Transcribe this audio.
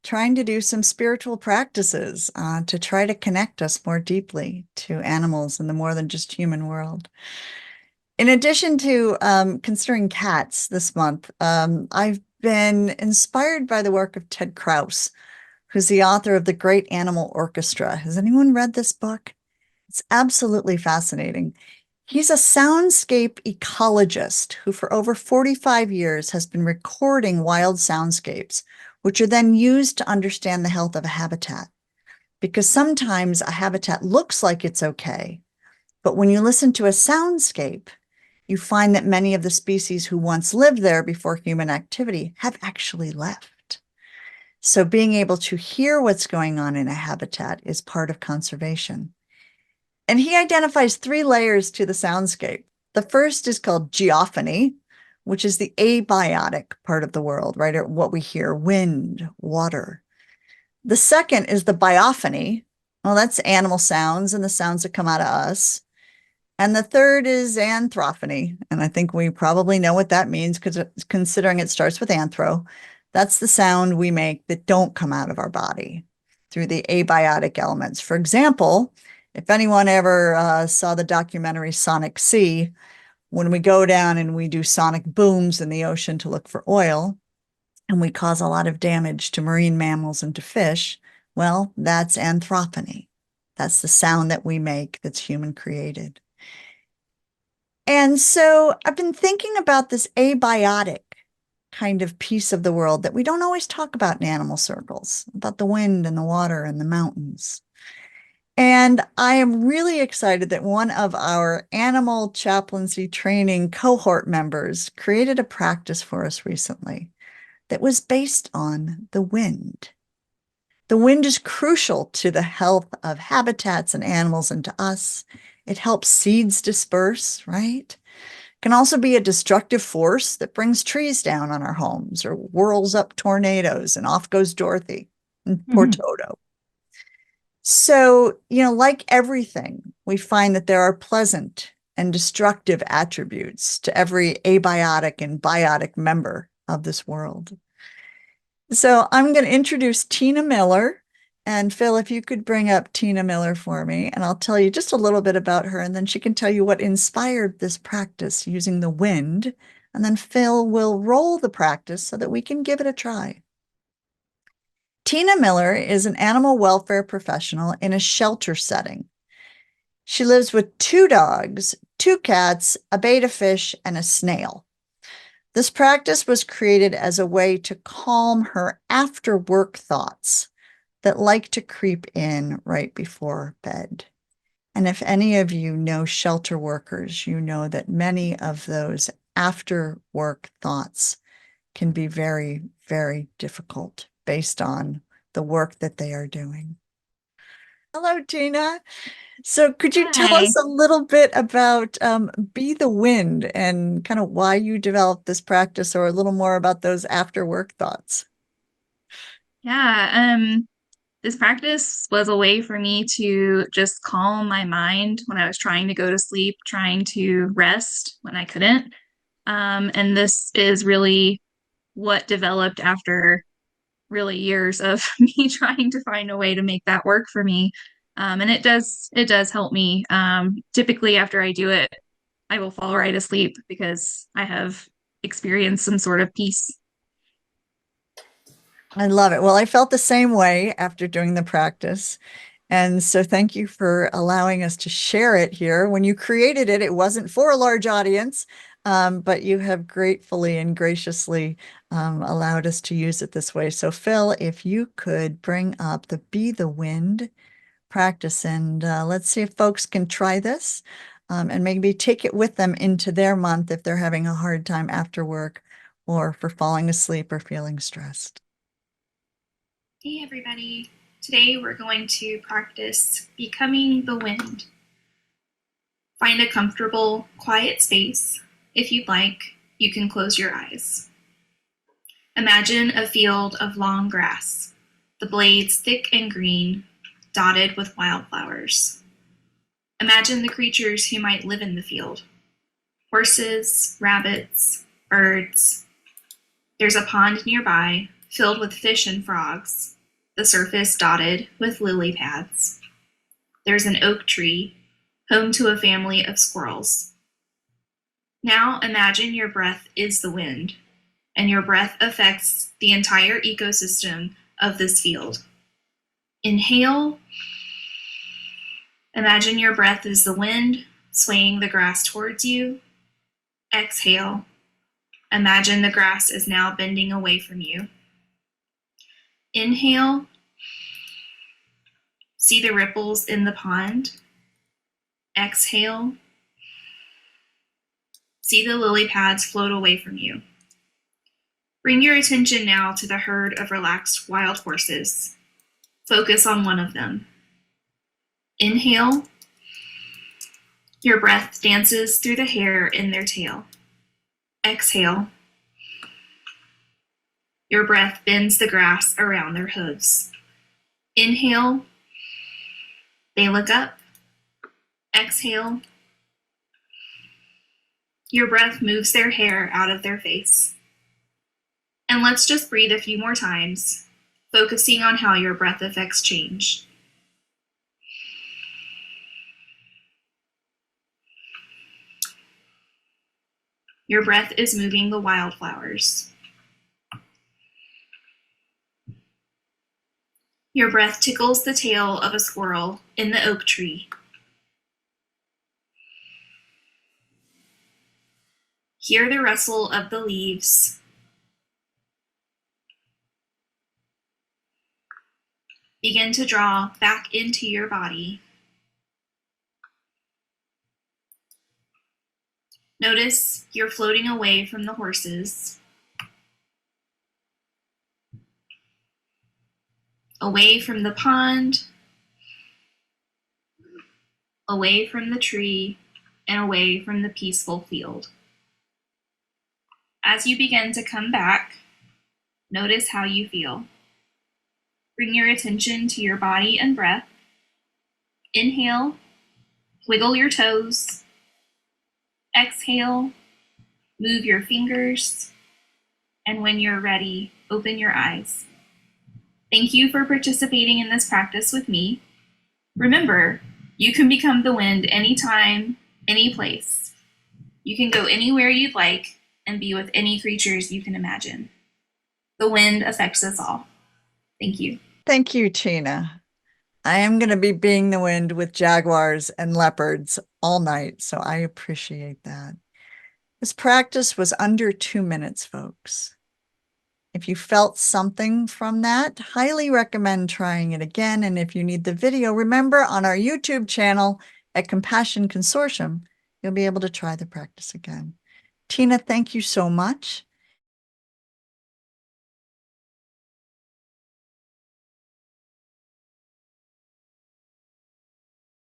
trying to do some spiritual practices to try to connect us more deeply to animals in the more than just human world. In addition to considering cats this month, I've been inspired by the work of Ted Krause, who's the author of The Great Animal Orchestra. Has anyone read this book? It's absolutely fascinating. He's a soundscape ecologist who, for over 45 years, has been recording wild soundscapes, which are then used to understand the health of a habitat. Because sometimes a habitat looks like it's okay, but when you listen to a soundscape, you find that many of the species who once lived there before human activity have actually left. So being able to hear what's going on in a habitat is part of conservation. And he identifies 3 layers to the soundscape. The first is called geophany, which is the abiotic part of the world, right? Or what we hear, wind, water. The second is the biophany. Well, that's animal sounds and the sounds that come out of us. And the third is an-thro-phony. And I think we probably know what that means because considering it starts with anthro, that's the sound we make that don't come out of our body through the abiotic elements. For example, if anyone ever saw the documentary Sonic Sea, when we go down and we do sonic booms in the ocean to look for oil, and we cause a lot of damage to marine mammals and to fish, well, that's an-thro-phony. That's the sound that we make that's human created. And so I've been thinking about this abiotic kind of piece of the world that we don't always talk about in animal circles, about the wind and the water and the mountains. And I am really excited that one of our animal chaplaincy training cohort members created a practice for us recently that was based on the wind. The wind is crucial to the health of habitats and animals and to us. It helps seeds disperse, right? It can also be a destructive force that brings trees down on our homes or whirls up tornadoes, and off goes Dorothy and poor Toto. So, like everything, we find that there are pleasant and destructive attributes to every abiotic and biotic member of this world. So I'm going to introduce Tina Miller. And Phil, if you could bring up Tina Miller for me, and I'll tell you just a little bit about her, and then she can tell you what inspired this practice using the wind. And then Phil will roll the practice so that we can give it a try. Tina Miller is an animal welfare professional in a shelter setting. She lives with 2 dogs, 2 cats, a betta fish, and a snail. This practice was created as a way to calm her after work thoughts that like to creep in right before bed. And if any of you know shelter workers, you know that many of those after work thoughts can be very, very difficult based on the work that they are doing. Hello, Tina. So could you tell Hi. us a little bit about Be the Wind and kind of why you developed this practice, or a little more about those after work thoughts? Yeah, this practice was a way for me to just calm my mind when I was trying to go to sleep, trying to rest when I couldn't. And this is really what developed after really years of me trying to find a way to make that work for me. And it does help me. Typically after I do it, I will fall right asleep because I have experienced some sort of peace. I love it. Well, I felt the same way after doing the practice. And so thank you for allowing us to share it here. When you created it, it wasn't for a large audience, but you have gratefully and graciously allowed us to use it this way. So Phil, if you could bring up the Be the Wind practice, and let's see if folks can try this and maybe take it with them into their month if they're having a hard time after work or for falling asleep or feeling stressed. Hey everybody, today we're going to practice becoming the wind. Find a comfortable, quiet space. If you'd like, you can close your eyes. Imagine a field of long grass, the blades thick and green, dotted with wildflowers. Imagine the creatures who might live in the field. Horses, rabbits, birds. There's a pond nearby, filled with fish and frogs, the surface dotted with lily pads. There's an oak tree, home to a family of squirrels. Now imagine your breath is the wind, and your breath affects the entire ecosystem of this field. Inhale. Imagine your breath is the wind swaying the grass towards you. Exhale. Imagine the grass is now bending away from you. Inhale. See the ripples in the pond. Exhale. See the lily pads float away from you. Bring your attention now to the herd of relaxed wild horses. Focus on one of them. Inhale. Your breath dances through the hair in their tail. Exhale. Your breath bends the grass around their hooves. Inhale. They look up. Exhale. Your breath moves their hair out of their face. And let's just breathe a few more times, focusing on how your breath affects change. Your breath is moving the wildflowers. Your breath tickles the tail of a squirrel in the oak tree. Hear the rustle of the leaves. Begin to draw back into your body. Notice you're floating away from the horses, away from the pond, away from the tree, and away from the peaceful field. As you begin to come back, notice how you feel. Bring your attention to your body and breath. Inhale, wiggle your toes. Exhale, move your fingers. And when you're ready, open your eyes. Thank you for participating in this practice with me. Remember, you can become the wind anytime, any place. You can go anywhere you'd like and be with any creatures you can imagine. The wind affects us all. Thank you. Thank you, Tina. I am going to be being the wind with jaguars and leopards all night, so I appreciate that. This practice was under 2 minutes, folks. If you felt something from that, highly recommend trying it again. And if you need the video, remember on our YouTube channel at Compassion Consortium, you'll be able to try the practice again. Tina, thank you so much.